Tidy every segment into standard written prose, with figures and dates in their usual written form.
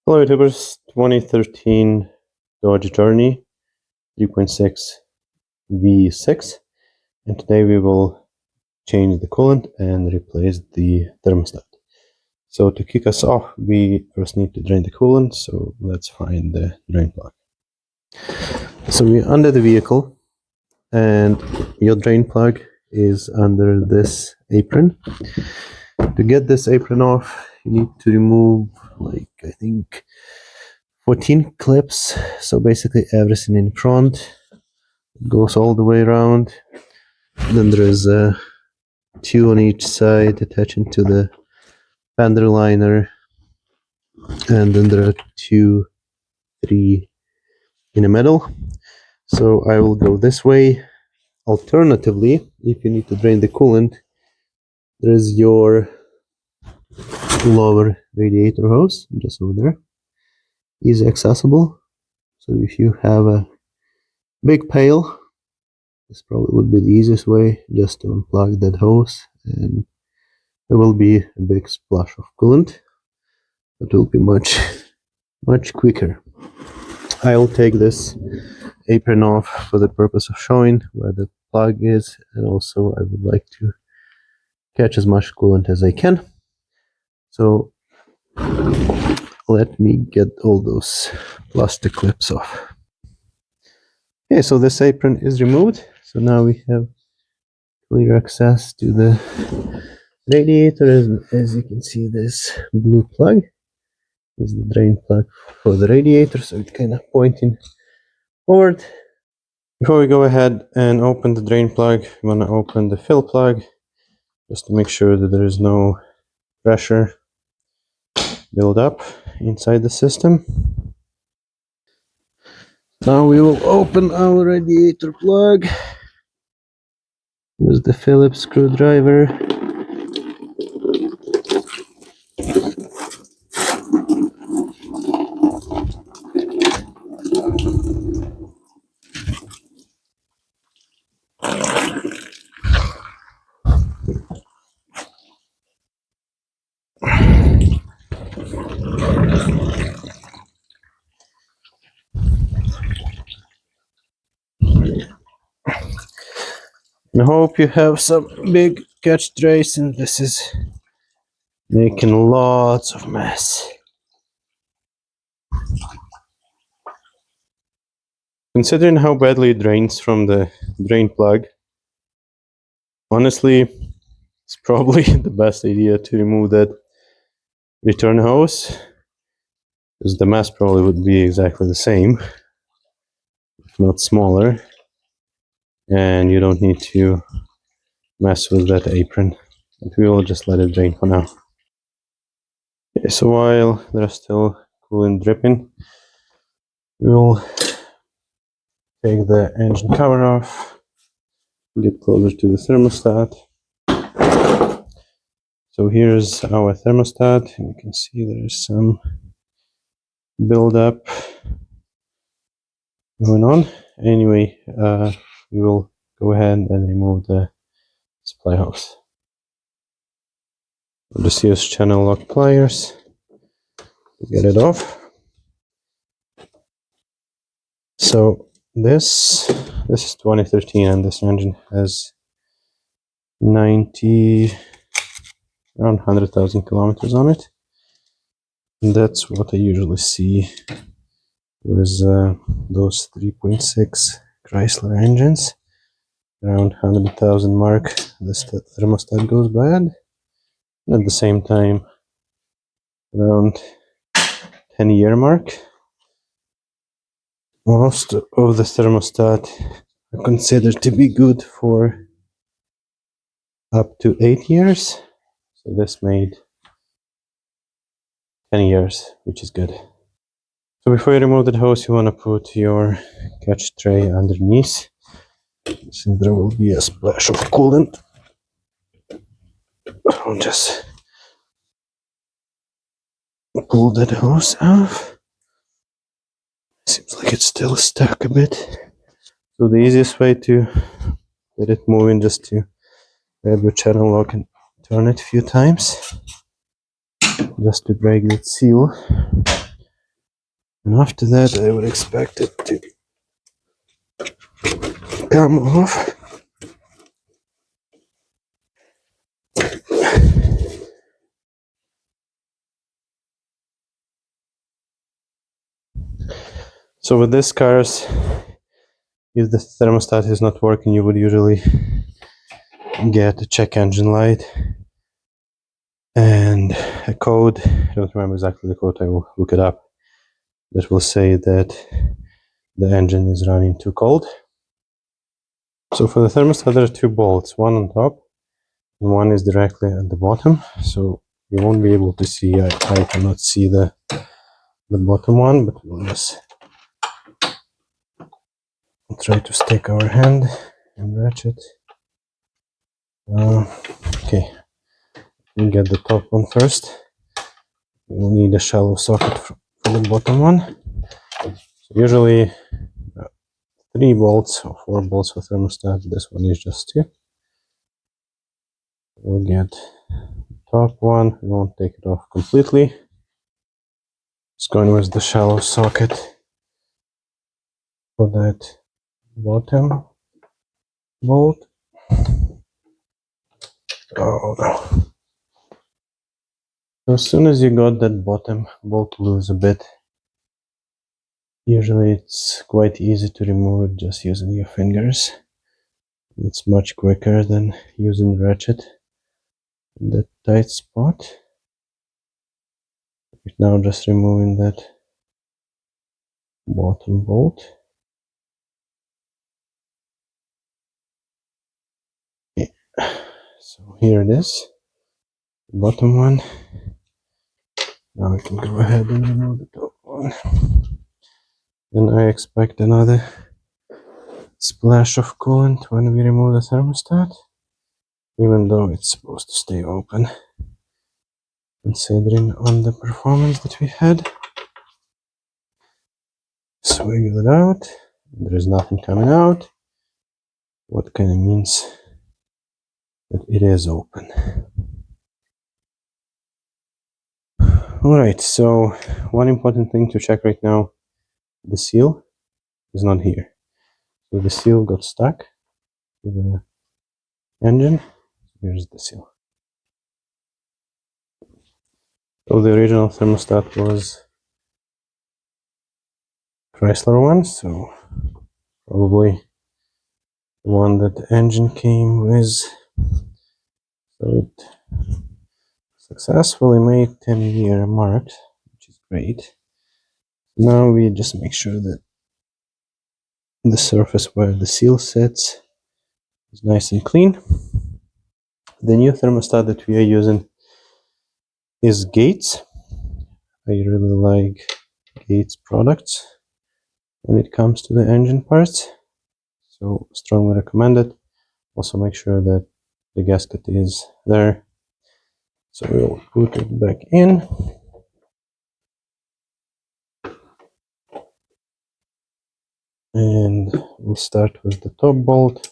Hello YouTubers, 2013 Dodge Journey 3.6 V6, and today we will change the coolant and replace the thermostat. So to kick us off, we first need to drain the coolant, so let's find the drain plug. So we're under the vehicle and your drain plug is under this apron. To get this apron off, you need to remove I think 14 clips, so basically everything in front goes all the way around. Then there is two on each side attaching to the fender liner, and then there are three in the middle. So I will go this way. Alternatively, if you need to drain the coolant, there is your lower radiator hose just over there, easy accessible. So if you have a big pail, this probably would be the easiest way, just to unplug that hose, and there will be a big splash of coolant. It will be much quicker. I'll take this apron off for the purpose of showing where the plug is, and also I would like to catch as much coolant as I can. So let me get all those plastic clips off. Okay, so this apron is removed. So now we have clear access to the radiator. As you can see, this blue plug is the drain plug for the radiator, so it's kind of pointing forward. Before we go ahead and open the drain plug, we want to open the fill plug just to make sure that there is no pressure build up inside the system. Now we will open our radiator plug with the Phillips screwdriver. I hope you have some big catch trays, and this is making lots of mess. Considering how badly it drains from the drain plug, honestly, it's probably the best idea to remove that return hose, because the mess probably would be exactly the same, if not smaller, and you don't need to mess with that apron. But we will just let it drain for now. Okay, so while there's still coolant dripping, we will take the engine cover off, get closer to the thermostat. So here's our thermostat, and you can see there's some buildup going on. Anyway, we will go ahead and remove the supply hose. We'll just use channel lock pliers to get it off. So this is 2013, and this engine has around 100,000 kilometers on it. And that's what I usually see with those 3.6 Chrysler engines. Around 100,000 mark, this thermostat goes bad. And at the same time, around 10-year mark, most of the thermostat are considered to be good for up to 8 years. So this made 10 years, which is good. So before you remove the hose, you want to put your catch tray underneath, since there will be a splash of coolant. I'll just pull that hose off. Seems like it's still stuck a bit. So the easiest way to get it moving, just to grab your channel lock and turn it a few times, just to break that seal. And after that, I would expect it to come off. So with these cars, if the thermostat is not working, you would usually get a check engine light and a code. I don't remember exactly the code, I will look it up. That will say that the engine is running too cold. So for the thermostat, there are two bolts, one on top and one is directly at the bottom. So you won't be able to see, I cannot see the bottom one, but we'll just try to stick our hand and ratchet. Okay, we'll get the top one first. We'll need a shallow socket for the bottom one. So usually 3 bolts or 4 bolts for thermostat. This one is just 2. We'll get the top one. We won't take it off completely. It's going with the shallow socket for that bottom bolt. Oh no. So as soon as you got that bottom bolt loose a bit, usually it's quite easy to remove it just using your fingers. It's much quicker than using ratchet in that tight spot. Right now just removing that bottom bolt. Okay. So here it is, the bottom one. Now we can go ahead and remove the top one. Then I expect another splash of coolant when we remove the thermostat, even though it's supposed to stay open, considering on the performance that we had. Swiggle it out. There is nothing coming out. What kind of means that it is open. Alright, so one important thing to check right now, the seal is not here. So the seal got stuck to the engine. Here's the seal. So the original thermostat was Chrysler one, so probably the one that the engine came with. So it successfully made 10-year mark, which is great. Now we just make sure that the surface where the seal sits is nice and clean. The new thermostat that we are using is Gates. I really like Gates products when it comes to the engine parts, so strongly recommend it. Also make sure that the gasket is there. So we'll put it back in. And we'll start with the top bolt.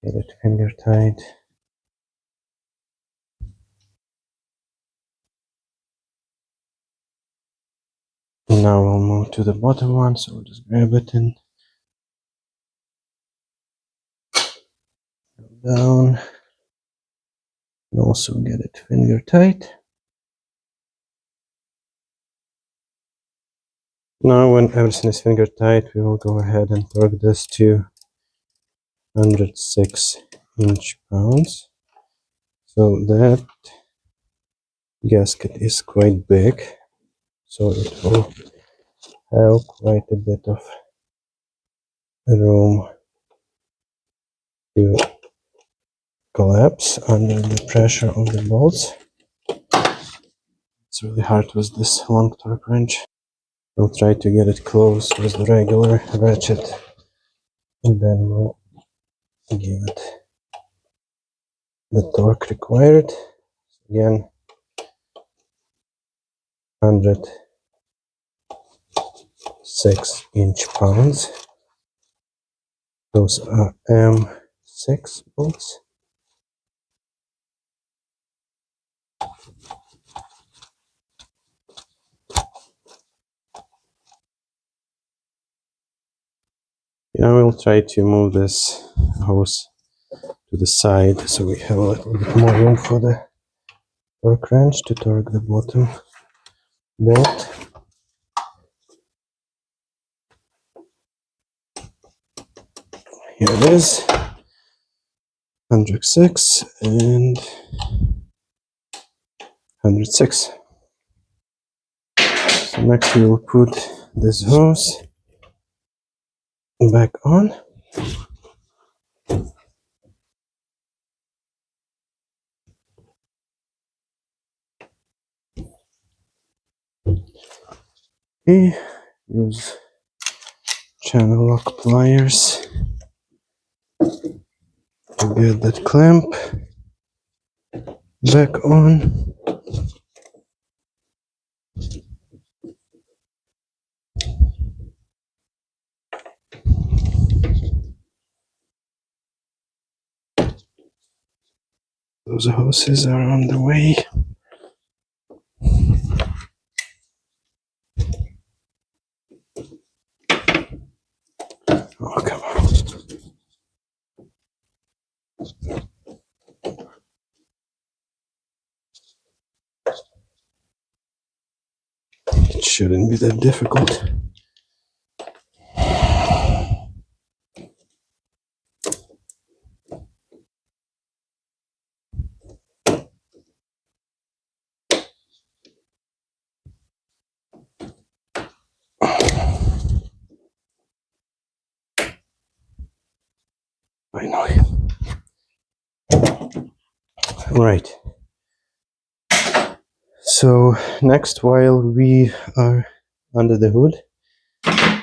Get it finger tight. Now we'll move to the bottom one, so we'll just grab it and go down. And also get it finger tight. Now when everything is finger tight, we will go ahead and torque this to 106 inch-pounds. So that gasket is quite big, so it will have quite a bit of room to collapse under the pressure of the bolts. It's really hard with this long torque wrench. We'll try to get it close with the regular ratchet, and then we'll give it the torque required. Again, 106 inch-pounds. Those are M6 bolts. I will try to move this hose to the side so we have a little bit more room for the torque wrench to torque the bottom bolt. Here it is, 106 and 106. So next we will put this hose back on. Okay, use channel lock pliers to get that clamp back on. Those hoses are on the way. Oh, come on. It shouldn't be that difficult. I know. Right. So next, while we are under the hood,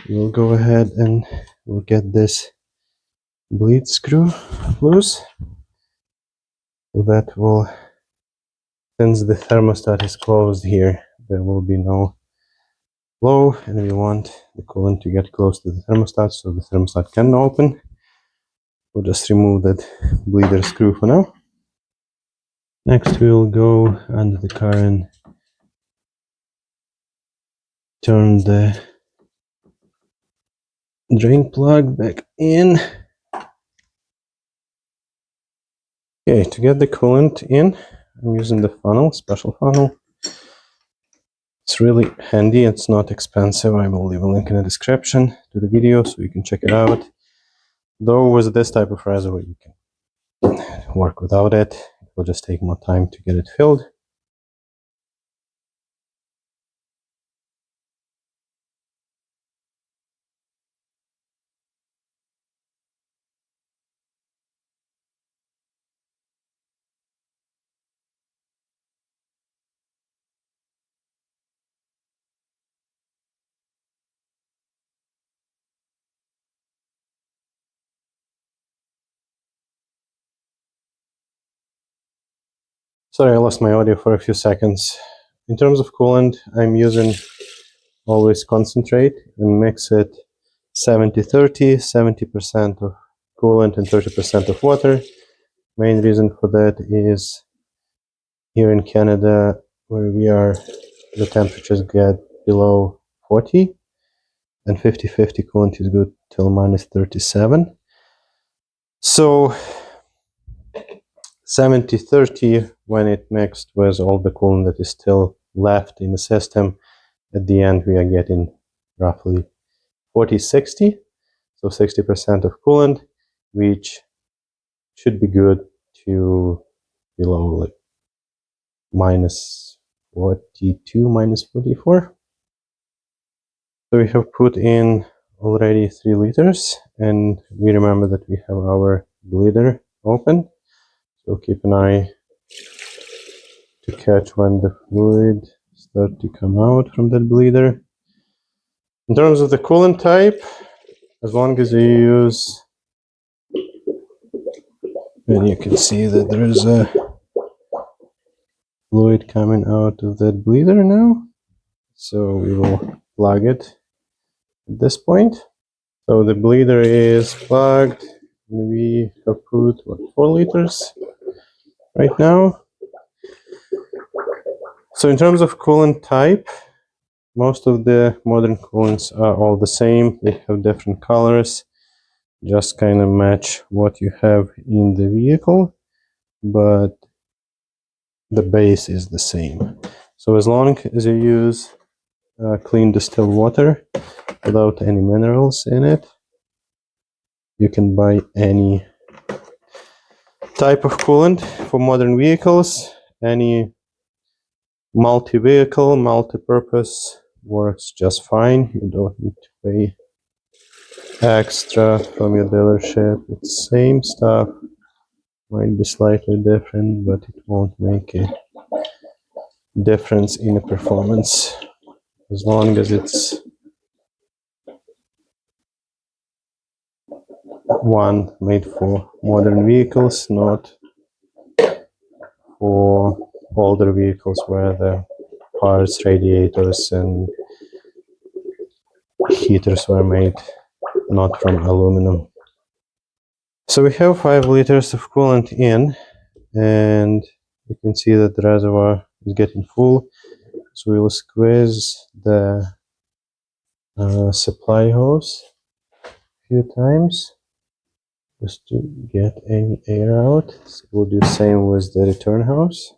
we'll go ahead and we'll get this bleed screw loose. So that will, since the thermostat is closed here, there will be no flow, and we want the coolant to get close to the thermostat so the thermostat can open. We'll just remove that bleeder screw for now. Next, we will go under the car and turn the drain plug back in. Okay, to get the coolant in, I'm using the funnel, special funnel. It's really handy, it's not expensive. I will leave a link in the description to the video so you can check it out. Though with this type of reservoir you can work without it. It will just take more time to get it filled. Sorry, I lost my audio for a few seconds. In terms of coolant, I'm using always concentrate and mix it 70-30, 70% of coolant and 30% of water. Main reason for that is here in Canada, where we are, the temperatures get below 40, and 50-50 coolant is good till -37. So 70-30, when it mixed with all the coolant that is still left in the system, at the end we are getting roughly 40-60, so 60% of coolant, which should be good to below like -42, -44. So we have put in already 3 liters, and we remember that we have our bleeder open. So keep an eye to catch when the fluid starts to come out from that bleeder. In terms of the coolant type, as long as you use, and you can see that there is a fluid coming out of that bleeder now. So we will plug it at this point. So the bleeder is plugged. We have put 4 liters right now. So in terms of coolant type, most of the modern coolants are all the same. They have different colors, just kind of match what you have in the vehicle, but the base is the same. So as long as you use clean distilled water without any minerals in it, you can buy any type of coolant for modern vehicles. Any multi-vehicle, multi-purpose works just fine. You don't need to pay extra from your dealership. It's same stuff, might be slightly different, but it won't make a difference in the performance as long as it's one made for modern vehicles, not for older vehicles where the parts, radiators and heaters were made not from aluminum. So we have 5 liters of coolant in, and you can see that the reservoir is getting full. So we will squeeze the supply hose a few times just to get any air out. So we'll do the same with the return hose.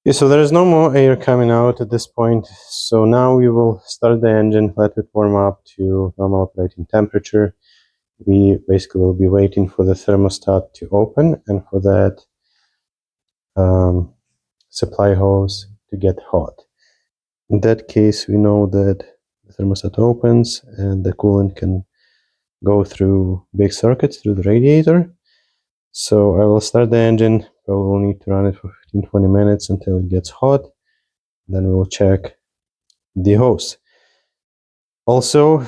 Okay, so there is no more air coming out at this point. So now we will start the engine, let it warm up to normal operating temperature. We basically will be waiting for the thermostat to open and for that supply hose to get hot. In that case, we know that the thermostat opens and the coolant can go through big circuits through the radiator. So I will start the engine. Probably will need to run it for 15-20 minutes until it gets hot. Then we will check the hose. Also,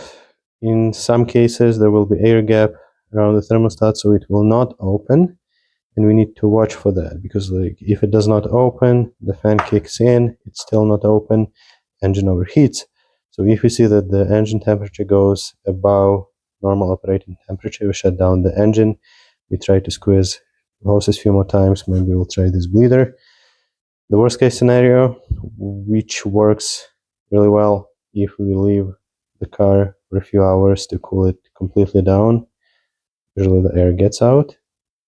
in some cases, there will be air gap around the thermostat, so it will not open. And we need to watch for that, because if it does not open, the fan kicks in, it's still not open, engine overheats. So if we see that the engine temperature goes above normal operating temperature, we shut down the engine. We try to squeeze the hoses a few more times. Maybe we'll try this bleeder. The worst case scenario, which works really well if we leave the car for a few hours to cool it completely down, usually the air gets out,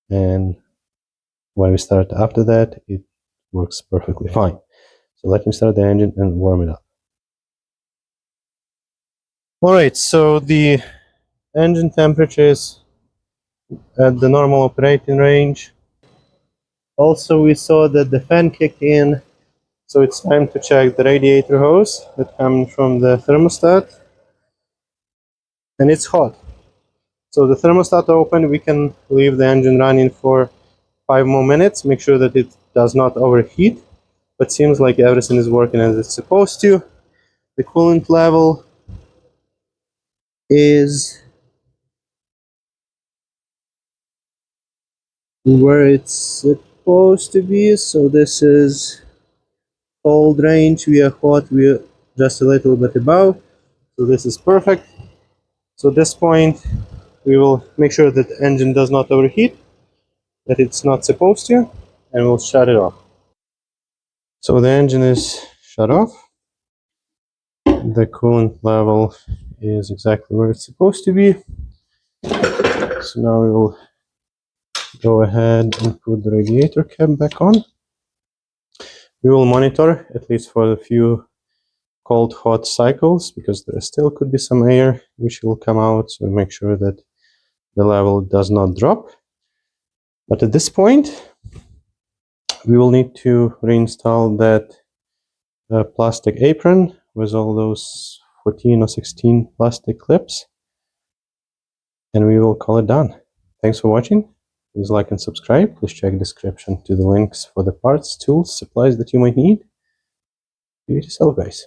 and when we start after that, it works perfectly fine. So let me start the engine and warm it up. Alright, so the engine temperature is at the normal operating range. Also, we saw that the fan kicked in, so it's time to check the radiator hose that comes from the thermostat. And it's hot. So the thermostat open, we can leave the engine running for 5 more minutes, make sure that it does not overheat. But seems like everything is working as it's supposed to. The coolant level is where it's supposed to be. So this is cold range, we are hot, we are just a little bit above. So this is perfect. So at this point, we will make sure that the engine does not overheat, that it's not supposed to, and we'll shut it off. So the engine is shut off. The coolant level is exactly where it's supposed to be. So now we will go ahead and put the radiator cap back on. We will monitor at least for a few cold hot cycles, because there still could be some air which will come out, so make sure that the level does not drop. But at this point, we will need to reinstall that plastic apron with all those 14 or 16 plastic clips, and we will call it done. Thanks for watching. Please like and subscribe. Please check the description to the links for the parts, tools, supplies that you might need. Do it yourself, guys.